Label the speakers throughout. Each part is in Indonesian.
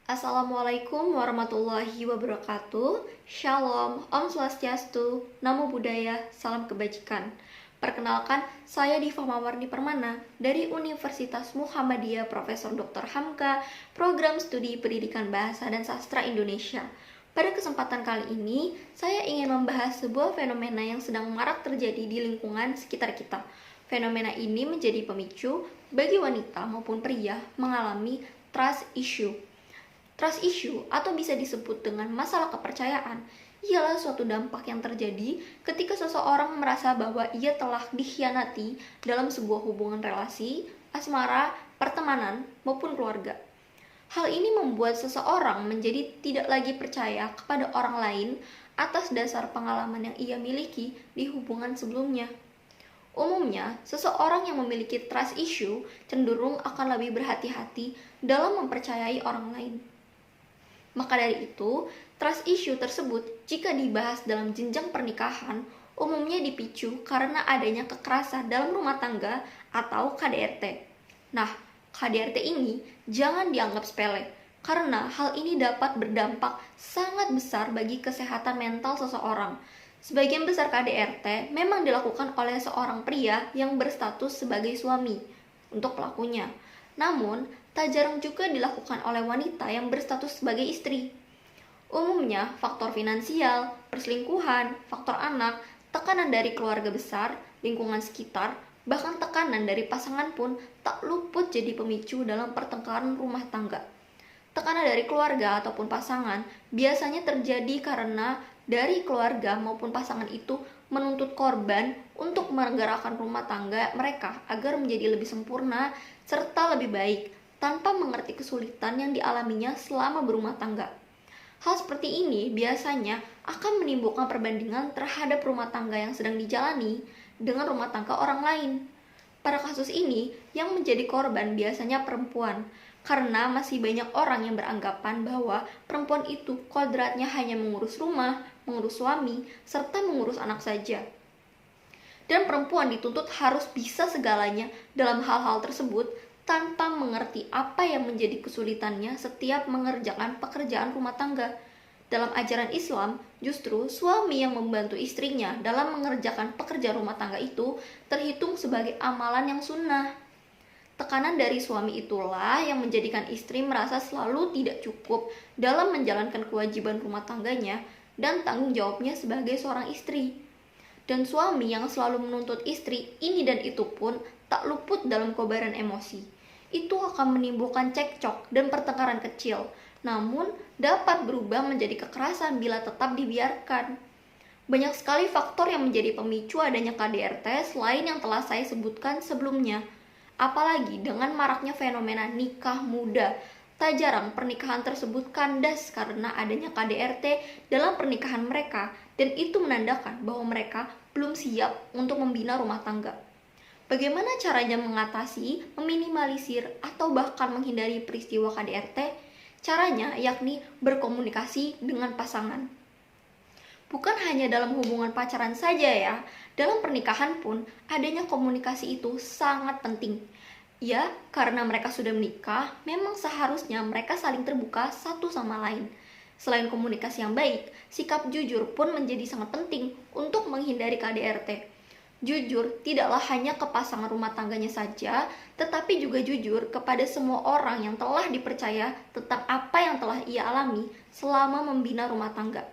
Speaker 1: Assalamualaikum warahmatullahi wabarakatuh. Shalom, Om Swastiastu, Namo Buddhaya, Salam Kebajikan. Perkenalkan, saya Diva Mawarni Permana dari Universitas Muhammadiyah Profesor Dr. Hamka, Program Studi Pendidikan Bahasa dan Sastra Indonesia. Pada kesempatan kali ini, saya ingin membahas sebuah fenomena yang sedang marak terjadi di lingkungan sekitar kita. Fenomena ini menjadi pemicu bagi wanita maupun pria mengalami trust issue. Trust issue atau bisa disebut dengan masalah kepercayaan ialah suatu dampak yang terjadi ketika seseorang merasa bahwa ia telah dikhianati dalam sebuah hubungan relasi, asmara, pertemanan, maupun keluarga. Hal ini membuat seseorang menjadi tidak lagi percaya kepada orang lain atas dasar pengalaman yang ia miliki di hubungan sebelumnya. Umumnya, seseorang yang memiliki trust issue cenderung akan lebih berhati-hati dalam mempercayai orang lain. Maka dari itu, trust issue tersebut jika dibahas dalam jenjang pernikahan, umumnya dipicu karena adanya kekerasan dalam rumah tangga atau KDRT. Nah, KDRT ini jangan dianggap sepele, karena hal ini dapat berdampak sangat besar bagi kesehatan mental seseorang. Sebagian besar KDRT memang dilakukan oleh seorang pria yang berstatus sebagai suami untuk pelakunya. Namun, tak jarang juga dilakukan oleh wanita yang berstatus sebagai istri. Umumnya, faktor finansial, perselingkuhan, faktor anak, tekanan dari keluarga besar, lingkungan sekitar, bahkan tekanan dari pasangan pun tak luput jadi pemicu dalam pertengkaran rumah tangga. Tekanan dari keluarga ataupun pasangan biasanya terjadi karena dari keluarga maupun pasangan itu menuntut korban untuk menggerakkan rumah tangga mereka agar menjadi lebih sempurna serta lebih baik, tanpa mengerti kesulitan yang dialaminya selama berumah tangga. Hal seperti ini biasanya akan menimbulkan perbandingan terhadap rumah tangga yang sedang dijalani dengan rumah tangga orang lain. Pada kasus ini, yang menjadi korban biasanya perempuan, karena masih banyak orang yang beranggapan bahwa perempuan itu kodratnya hanya mengurus rumah, mengurus suami, serta mengurus anak saja. Dan perempuan dituntut harus bisa segalanya dalam hal-hal tersebut tanpa mengerti apa yang menjadi kesulitannya setiap mengerjakan pekerjaan rumah tangga. Dalam ajaran Islam, justru suami yang membantu istrinya dalam mengerjakan pekerjaan rumah tangga itu terhitung sebagai amalan yang sunnah. Tekanan dari suami itulah yang menjadikan istri merasa selalu tidak cukup dalam menjalankan kewajiban rumah tangganya dan tanggung jawabnya sebagai seorang istri. Dan suami yang selalu menuntut istri ini dan itu pun tak luput dalam kobaran emosi. Itu akan menimbulkan cekcok dan pertengkaran kecil, namun dapat berubah menjadi kekerasan bila tetap dibiarkan. Banyak sekali faktor yang menjadi pemicu adanya KDRT selain yang telah saya sebutkan sebelumnya. Apalagi dengan maraknya fenomena nikah muda, tak jarang pernikahan tersebut kandas karena adanya KDRT dalam pernikahan mereka, dan itu menandakan bahwa mereka belum siap untuk membina rumah tangga. Bagaimana caranya mengatasi, meminimalisir, atau bahkan menghindari peristiwa KDRT? Caranya yakni berkomunikasi dengan pasangan. Bukan hanya dalam hubungan pacaran saja ya, dalam pernikahan pun adanya komunikasi itu sangat penting. Ya, karena mereka sudah menikah, memang seharusnya mereka saling terbuka satu sama lain. Selain komunikasi yang baik, sikap jujur pun menjadi sangat penting untuk menghindari KDRT. Jujur tidaklah hanya ke pasangan rumah tangganya saja, tetapi juga jujur kepada semua orang yang telah dipercaya tentang apa yang telah ia alami selama membina rumah tangga.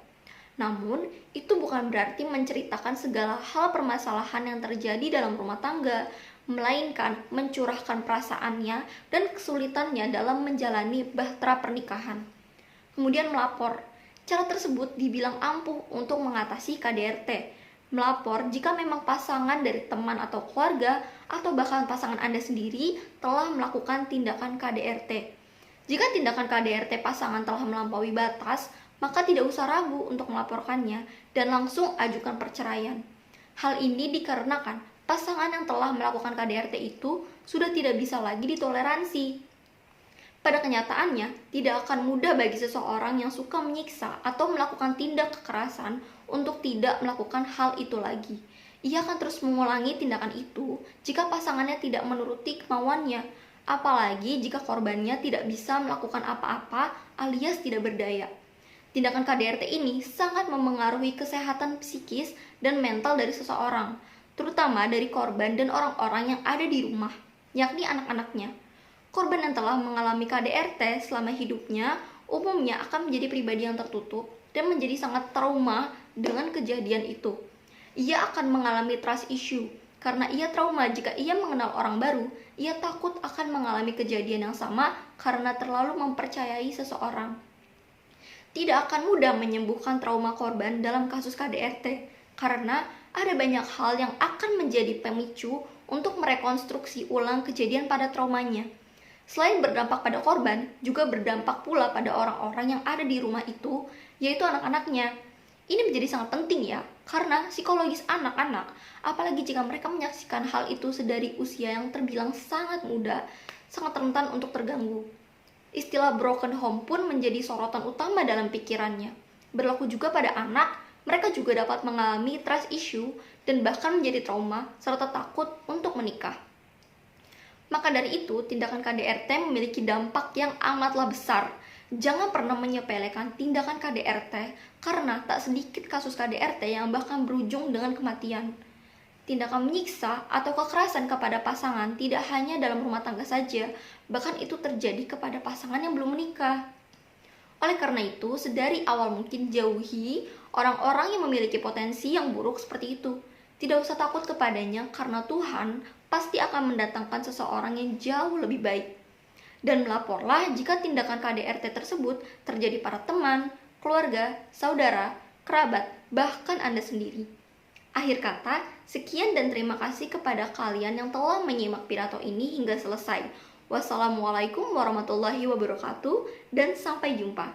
Speaker 1: Namun, itu bukan berarti menceritakan segala hal permasalahan yang terjadi dalam rumah tangga, melainkan mencurahkan perasaannya dan kesulitannya dalam menjalani bahtera pernikahan. Kemudian melapor. Cara tersebut dibilang ampuh untuk mengatasi KDRT. Melapor jika memang pasangan dari teman atau keluarga atau bahkan pasangan Anda sendiri telah melakukan tindakan KDRT. Jika tindakan KDRT pasangan telah melampaui batas, maka tidak usah ragu untuk melaporkannya dan langsung ajukan perceraian. Hal ini dikarenakan pasangan yang telah melakukan KDRT itu sudah tidak bisa lagi ditoleransi. Pada kenyataannya, tidak akan mudah bagi seseorang yang suka menyiksa atau melakukan tindak kekerasan untuk tidak melakukan hal itu lagi. Ia akan terus mengulangi tindakan itu jika pasangannya tidak menuruti kemauannya, apalagi jika korbannya tidak bisa melakukan apa-apa alias tidak berdaya. Tindakan KDRT ini sangat memengaruhi kesehatan psikis dan mental dari seseorang, terutama dari korban dan orang-orang yang ada di rumah, yakni anak-anaknya. Korban yang telah mengalami KDRT selama hidupnya umumnya akan menjadi pribadi yang tertutup dan menjadi sangat trauma dengan kejadian itu. Ia akan mengalami trust issue karena ia trauma jika ia mengenal orang baru. Ia takut akan mengalami kejadian yang sama karena terlalu mempercayai seseorang. Tidak akan mudah menyembuhkan trauma korban dalam kasus KDRT karena ada banyak hal yang akan menjadi pemicu untuk merekonstruksi ulang kejadian pada traumanya. Selain berdampak pada korban, juga berdampak pula pada orang-orang yang ada di rumah itu, yaitu anak-anaknya. Ini menjadi sangat penting ya, karena psikologis anak-anak, apalagi jika mereka menyaksikan hal itu sedari usia yang terbilang sangat muda, sangat rentan untuk terganggu. Istilah broken home pun menjadi sorotan utama dalam pikirannya. Berlaku juga pada anak, mereka juga dapat mengalami trust issue dan bahkan menjadi trauma serta takut untuk menikah. Maka dari itu, tindakan KDRT memiliki dampak yang amatlah besar. Jangan pernah menyepelekan tindakan KDRT karena tak sedikit kasus KDRT yang bahkan berujung dengan kematian. Tindakan menyiksa atau kekerasan kepada pasangan tidak hanya dalam rumah tangga saja, bahkan itu terjadi kepada pasangan yang belum menikah. Oleh karena itu, sedari awal mungkin jauhi orang-orang yang memiliki potensi yang buruk seperti itu. Tidak usah takut kepadanya karena Tuhan pasti akan mendatangkan seseorang yang jauh lebih baik. Dan melaporlah jika tindakan KDRT tersebut terjadi pada teman, keluarga, saudara, kerabat, bahkan Anda sendiri. Akhir kata, sekian dan terima kasih kepada kalian yang telah menyimak pidato ini hingga selesai. Wassalamualaikum warahmatullahi wabarakatuh dan sampai jumpa.